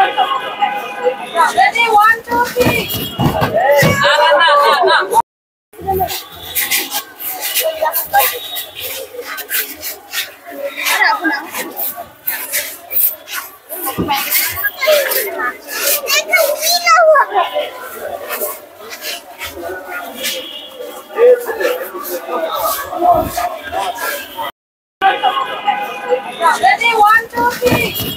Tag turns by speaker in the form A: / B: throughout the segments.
A: Ready, 1, 2, 3. Ready, 1, 2, 3.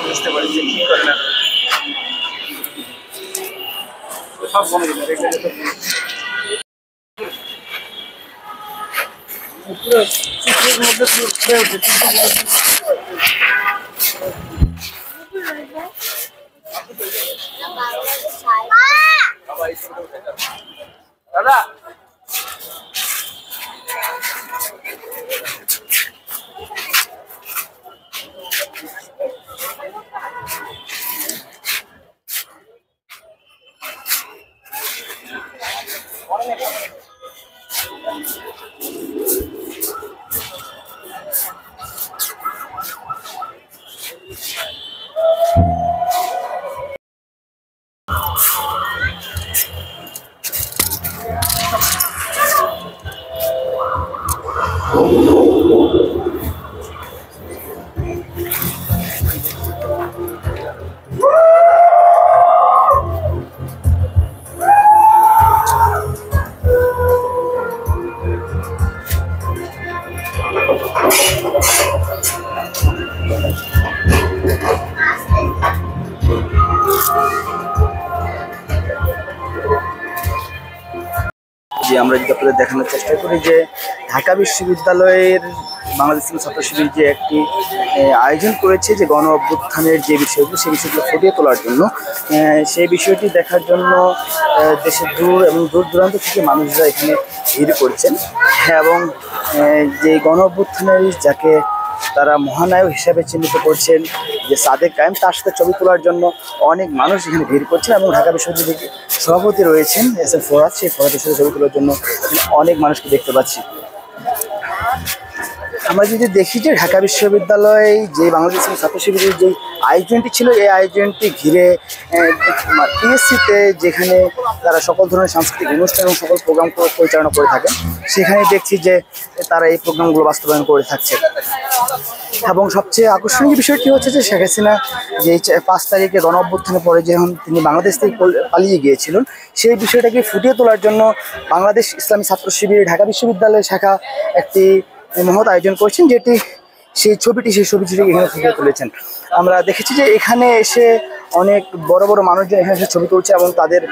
B: বুঝতে পারি যে কি করে না সব মনে গেলে পুরো চিত্রের মধ্যে ফুটে উঠে দাদা আমরা যদি আপনাদের দেখানোর চেষ্টা করি যে ঢাকা বিশ্ববিদ্যালয়ের বাংলাদেশ ছাত্র শিবির যে একটি আয়োজন করেছে যে গণ অভ্যুত্থানের যে বিষয়গুলো সেই বিষয়গুলো ফুটিয়ে তোলার জন্য, সেই বিষয়টি দেখার জন্য দেশের দূর এবং দূর দূরান্ত থেকে মানুষরা এখানে ভিড় করছেন এবং যে গণ অভ্যুত্থানের যাকে তারা মহানায়ক হিসাবে চিহ্নিত করছেন যে সাদেক কায়েম, তার সাথে ছবি তোলার জন্য অনেক মানুষ এখানে ভিড় করছেন এবং ঢাকা বিশ্ববিদ্যালয়ের সভাপতি রয়েছেন এস.এম. ফরহাদ, সেই ফরহাদের সাথে ছবি তোলার জন্য অনেক মানুষকে দেখতে পাচ্ছি। আমরা যদি দেখি যে ঢাকা বিশ্ববিদ্যালয়ে যে বাংলাদেশ ছাত্র শিবিরের যে আয়োজনটি ছিল, এই আয়োজনটি ঘিরে পিএসসিতে যেখানে তারা সকল ধরনের সাংস্কৃতিক অনুষ্ঠান এবং সকল প্রোগ্রাম পরিচালনা করে থাকেন, সেখানে দেখছি যে তারা এই প্রোগ্রামগুলো বাস্তবায়ন করে থাকছে। এবং সবচেয়ে আকর্ষণীয় বিষয়টি হচ্ছে যে শেখ হাসিনা যে 5 তারিখে গণ অভ্যুত্থানের পরে যখন তিনি বাংলাদেশ থেকে পালিয়ে গিয়েছিলেন, সেই বিষয়টাকে ফুটিয়ে তোলার জন্য বাংলাদেশ ইসলামী ছাত্র শিবির ঢাকা বিশ্ববিদ্যালয় শাখা একটি মহৎ আয়োজন করছেন, যেটি সেই ছবিটি এখানে ফুটিয়ে তুলেছেন। আমরা দেখেছি যে এখানে এসে অনেক বড় বড় মানুষজন এখানে এসে ছবি তুলছে এবং তাদের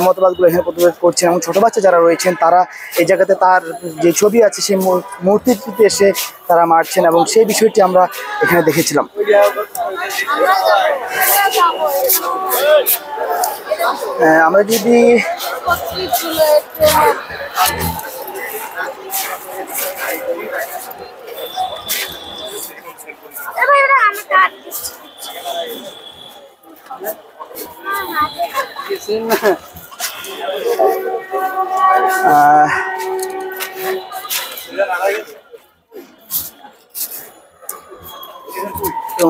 B: মতবাদগুলো এখানে প্রতিবাদ করছেন এবং ছোটো বাচ্চা যারা রয়েছেন তারা এই জায়গাতে তার যে ছবি আছে সেই মূর্তিটিতে এসে তারা মারছেন এবং সেই বিষয়টি আমরা এখানে দেখেছিলাম। আমরা যদি এবং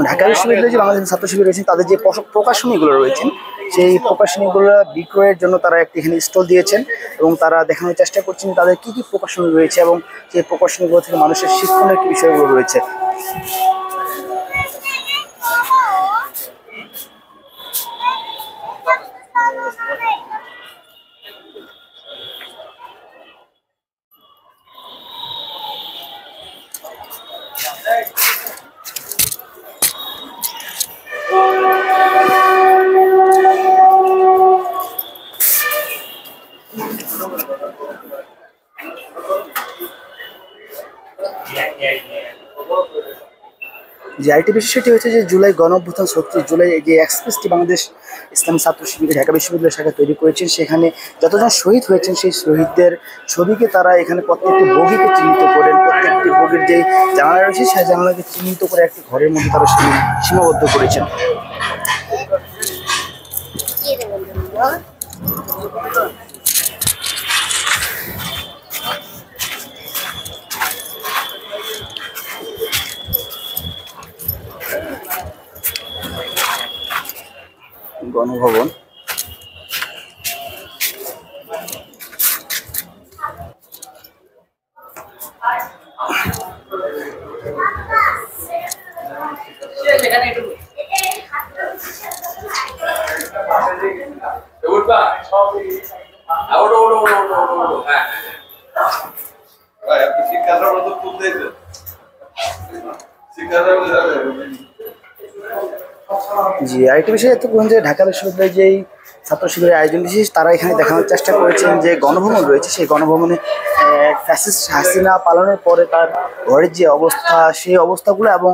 B: ঢাকা বিশ্ববিদ্যালয়ে যে বাংলাদেশের ছাত্র শিবির রয়েছেন তাদের যে প্রকাশনীগুলো রয়েছেন সেই প্রকাশনীগুলো বিক্রয়ের জন্য তারা একটি এখানে স্টল দিয়েছেন এবং তারা দেখানোর চেষ্টা করছেন তাদের কি কি প্রকাশনী রয়েছে এবং সেই প্রকাশনীগুলো থেকে মানুষের শিক্ষণের কি বিষয়গুলো রয়েছে। যে আরেকটি বিষয়টি হচ্ছে যে জুলাই গণঅভ্যুত্থান ৩৬ জুলাই যে এক্সপ্রেসটি বাংলাদেশ ইসলামী ছাত্র শিবির ঢাকা বিশ্ববিদ্যালয় শাখা তৈরি করেছেন সেখানে যতজন শহীদ হয়েছেন সেই শহীদদের ছবিকে তারা এখানে প্রত্যেকটি বগিকে চিহ্নিত করেন, প্রত্যেকটি বগির যে জানালা রয়েছে সেই জানালাকে চিহ্নিত করে একটি ঘরের মধ্যে তারা সীমাবদ্ধ করেছেন। গণভবন জি আরেকটি বিষয় এত যে ঢাকা বিশ্ববিদ্যালয়ে যেই ছাত্র শিবিরের আয়োজন বিশেষ তারা এখানে দেখানোর চেষ্টা করেছেন যে গণভবন রয়েছে সেই গণভবনে ফ্যাসিস্ট হাসিনা পালনের পরে তার ঘরের যে অবস্থা সেই অবস্থাগুলো এবং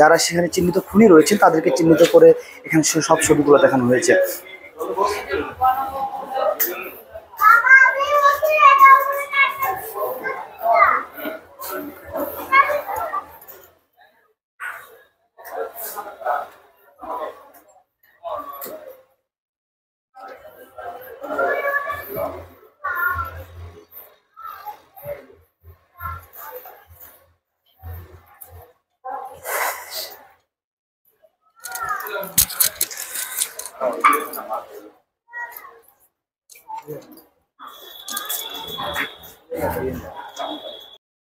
B: যারা সেখানে চিহ্নিত খুনি রয়েছেন তাদেরকে চিহ্নিত করে এখানে সব ছবিগুলো দেখানো হয়েছে। Yeah.